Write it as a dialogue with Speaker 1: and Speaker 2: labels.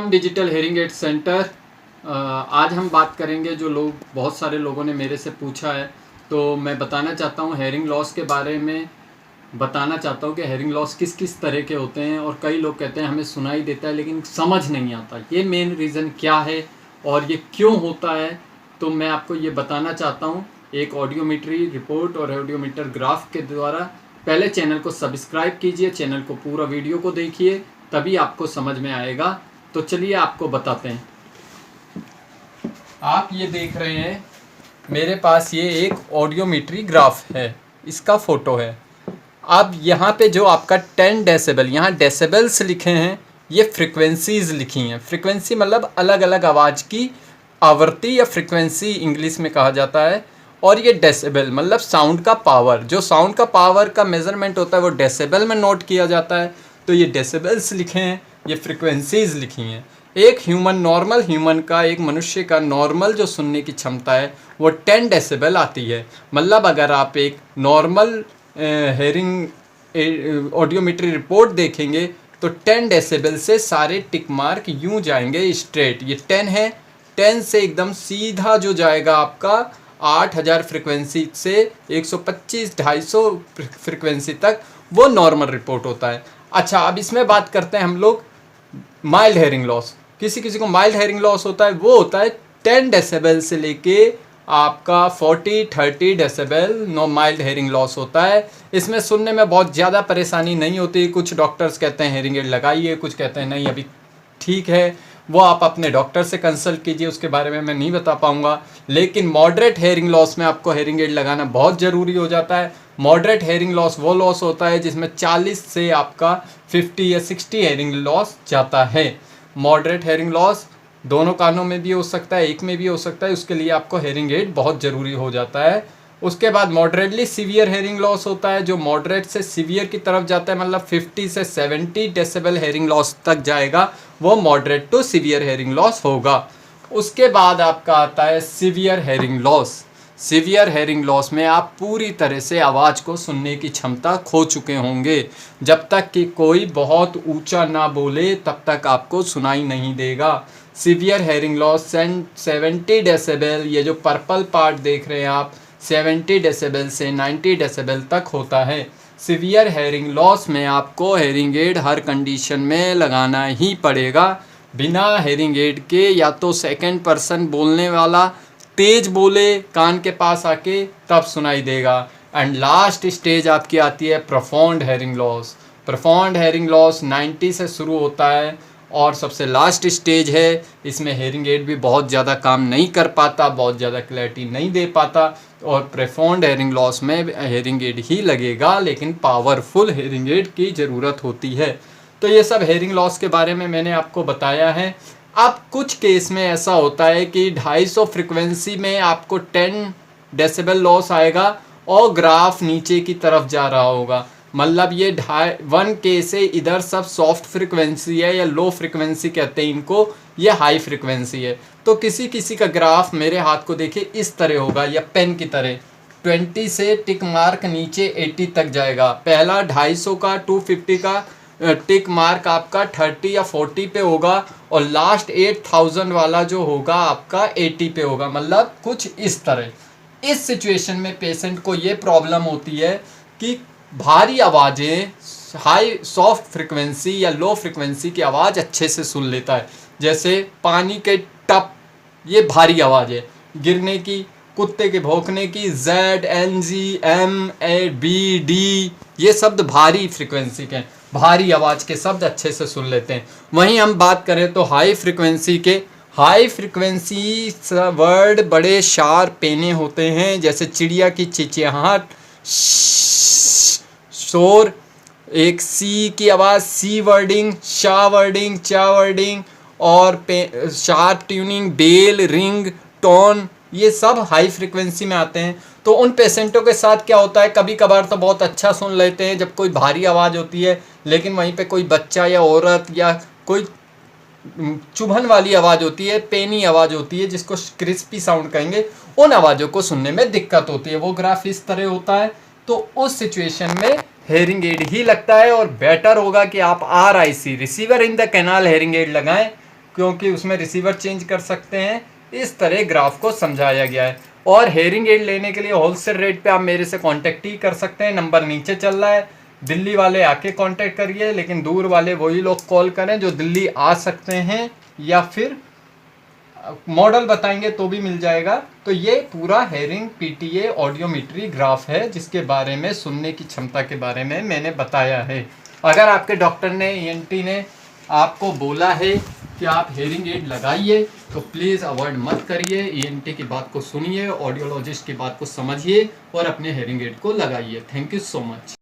Speaker 1: Welcome digital hearing aid centre. आज हम बात करेंगे जो लोग बहुत सारे लोगों ने मेरे से पूछा है, तो मैं बताना चाहता हूँ हेयरिंग लॉस के बारे में। बताना चाहता हूँ कि हेयरिंग लॉस किस किस तरह के होते हैं, और कई लोग कहते हैं हमें सुनाई देता है लेकिन समझ नहीं आता ये मेन रीज़न क्या है और ये क्यों होता है। तो मैं आपको ये बताना चाहता हूँ एक ऑडियोमेट्री रिपोर्ट और ऑडियोमीटर ग्राफ के द्वारा। पहले चैनल को सब्सक्राइब कीजिए, चैनल को पूरा वीडियो को देखिए, तभी आपको समझ में आएगा। तो चलिए आपको बताते हैं। आप ये देख रहे हैं मेरे पास ये एक ऑडियोमेट्री ग्राफ है, इसका फ़ोटो है। अब यहाँ पे जो आपका 10 डेसिबल, यहाँ डेसिबल्स लिखे हैं, ये फ्रिक्वेंसीज़ लिखी हैं। फ्रिक्वेंसी मतलब अलग अलग आवाज़ की आवृत्ति या फ्रिक्वेंसी इंग्लिश में कहा जाता है। और ये डेसिबल मतलब साउंड का पावर, जो साउंड का पावर का मेज़रमेंट होता है वो डेसिबल में नोट किया जाता है। तो ये डेसिबल्स लिखे हैं, ये फ्रिक्वेंसीज़ लिखी हैं। एक ह्यूमन, नॉर्मल ह्यूमन का, एक मनुष्य का नॉर्मल जो सुनने की क्षमता है वो 10 डेसिबल आती है। मतलब अगर आप एक नॉर्मल हेयरिंग ऑडियोमेट्री रिपोर्ट देखेंगे तो 10 डेसिबल से सारे टिक मार्क यूँ जाएंगे स्ट्रेट। ये 10 है, 10 से एकदम सीधा जो जाएगा आपका 8000 फ्रिक्वेंसी से 125-250 फ्रिक्वेंसी तक, वो नॉर्मल रिपोर्ट होता है। अच्छा, अब इसमें बात करते हैं हम लोग माइल्ड हेयरिंग लॉस। किसी किसी को माइल्ड हेयरिंग लॉस होता है, वो होता है 10 डेसिबल से लेके आपका 40-30 decibel no mild hearing loss होता है। इसमें सुनने में बहुत ज़्यादा परेशानी नहीं होती। कुछ डॉक्टर्स कहते हैं हेयरिंग एड लगाइए, कुछ कहते हैं नहीं अभी ठीक है। वो आप अपने डॉक्टर से कंसल्ट कीजिए, उसके बारे में मैं नहीं बता पाऊँगा। लेकिन मॉडरेट हेयरिंग लॉस में आपको हेयरिंग एड लगाना बहुत ज़रूरी हो जाता है। मॉडरेट हेयरिंग लॉस वो लॉस होता है जिसमें 40 से आपका 50 या 60 हेयरिंग लॉस जाता है। मॉडरेट हेयरिंग लॉस दोनों कानों में भी हो सकता है, एक में भी हो सकता है, उसके लिए आपको हेयरिंग एड बहुत ज़रूरी हो जाता है। उसके बाद मॉडरेटली सीवियर हेयरिंग लॉस होता है, जो मॉडरेट से सीवियर की तरफ जाता है, मतलब 50 से 70 डेसिबल हेयरिंग लॉस तक जाएगा, वो moderate to severe hearing loss होगा। उसके बाद आपका आता है severe hearing loss. Severe hearing loss में आप पूरी तरह से आवाज़ को सुनने की क्षमता खो चुके होंगे। जब तक कि कोई बहुत ऊंचा ना बोले तब तक आपको सुनाई नहीं देगा। सीवियर हेयरिंग लॉस 70 डेसिबल, ये जो पर्पल पार्ट देख रहे हैं आप, 70 डेसिबल से 90 डेसिबल तक होता है। सीवियर हेयरिंग लॉस में आपको हेयरिंग एड हर कंडीशन में लगाना ही पड़ेगा। बिना हेयरिंग एड के या तो सेकंड पर्सन बोलने वाला तेज बोले कान के पास आके तब सुनाई देगा। एंड लास्ट स्टेज आपकी आती है profound hearing loss. Profound hearing loss 90 से शुरू होता है और सबसे लास्ट स्टेज है। इसमें हेयरिंग एड भी बहुत ज़्यादा काम नहीं कर पाता, बहुत ज़्यादा क्लैरिटी नहीं दे पाता, और प्रोफाउंड हेयरिंग लॉस में हेयरिंग एड ही लगेगा, लेकिन पावरफुल हेयरिंग एड की ज़रूरत होती है। तो ये सब हेयरिंग लॉस के बारे में मैंने आपको बताया है। अब कुछ केस में ऐसा होता है कि 250 फ्रिक्वेंसी में आपको 10 डेसिबल लॉस आएगा और ग्राफ नीचे की तरफ जा रहा होगा। मतलब ये 1K से इधर सब सॉफ्ट फ्रिक्वेंसी है या लो फ्रिक्वेंसी कहते हैं इनको, ये हाई फ्रिक्वेंसी है। तो किसी किसी का ग्राफ मेरे हाथ को देखिए इस तरह होगा या पेन की तरह, 20 से टिक मार्क नीचे 80 तक जाएगा। पहला 250 का 250 का टिक मार्क आपका 30 या 40 पे होगा, और लास्ट 8000 वाला जो होगा आपका 80 पे होगा। मतलब कुछ इस तरह। इस सिचुएशन में पेशेंट को ये प्रॉब्लम होती है कि भारी आवाज़ें, हाई सॉफ्ट फ्रिक्वेंसी या लो फ्रिक्वेंसी की आवाज़ अच्छे से सुन लेता है। जैसे पानी के टप, ये भारी आवाज़ है, गिरने की, कुत्ते के भौंकने की, ZNGMABD, ये शब्द भारी फ्रिक्वेंसी के, भारी आवाज़ के शब्द अच्छे से सुन लेते हैं। वहीं हम बात करें तो हाई फ्रिक्वेंसी के, हाई फ्रिक्वेंसी वर्ड बड़े शार्प पेने होते हैं, जैसे चिड़िया की चिचियाहट, शोर, एक सी की आवाज़, सी वर्डिंग, शा वर्डिंग, चा वर्डिंग, और sharp tuning, bell, ring, tone, ये सब हाई फ्रिक्वेंसी में आते हैं। तो उन पेशेंटों के साथ क्या होता है, कभी कभार तो बहुत अच्छा सुन लेते हैं जब कोई भारी आवाज़ होती है, लेकिन वहीं पे कोई बच्चा या औरत या कोई चुभन वाली आवाज़ होती है, पेनी आवाज़ होती है, जिसको क्रिस्पी साउंड कहेंगे, उन आवाज़ों को सुनने में दिक्कत होती है। वो ग्राफ इस तरह होता है। तो उस सिचुएशन में हेयरिंग एड ही लगता है, और बेटर होगा कि आप RIC, receiver in the canal hearing aid लगाएं, क्योंकि उसमें रिसीवर चेंज कर सकते हैं। इस तरह ग्राफ को समझाया गया है। और हेयरिंग एड लेने के लिए होलसेल रेट पे आप मेरे से कांटेक्ट ही कर सकते हैं, नंबर नीचे चल रहा है। दिल्ली वाले आके कांटेक्ट करिए, लेकिन दूर वाले वही लोग कॉल करें जो दिल्ली आ सकते हैं, या फिर मॉडल बताएंगे तो भी मिल जाएगा। तो ये पूरा हेयरिंग पीटीए ऑडियोमेट्री ग्राफ है जिसके बारे में, सुनने की क्षमता के बारे में मैंने बताया है। अगर आपके डॉक्टर ने, ईएनटी ने आपको बोला है कि आप हेयरिंग एड लगाइए, तो प्लीज़ अवॉइड मत करिए। ईएनटी की बात को सुनिए, ऑडियोलॉजिस्ट की बात को समझिए और अपने हेयरिंग एड को लगाइए। Thank you so much.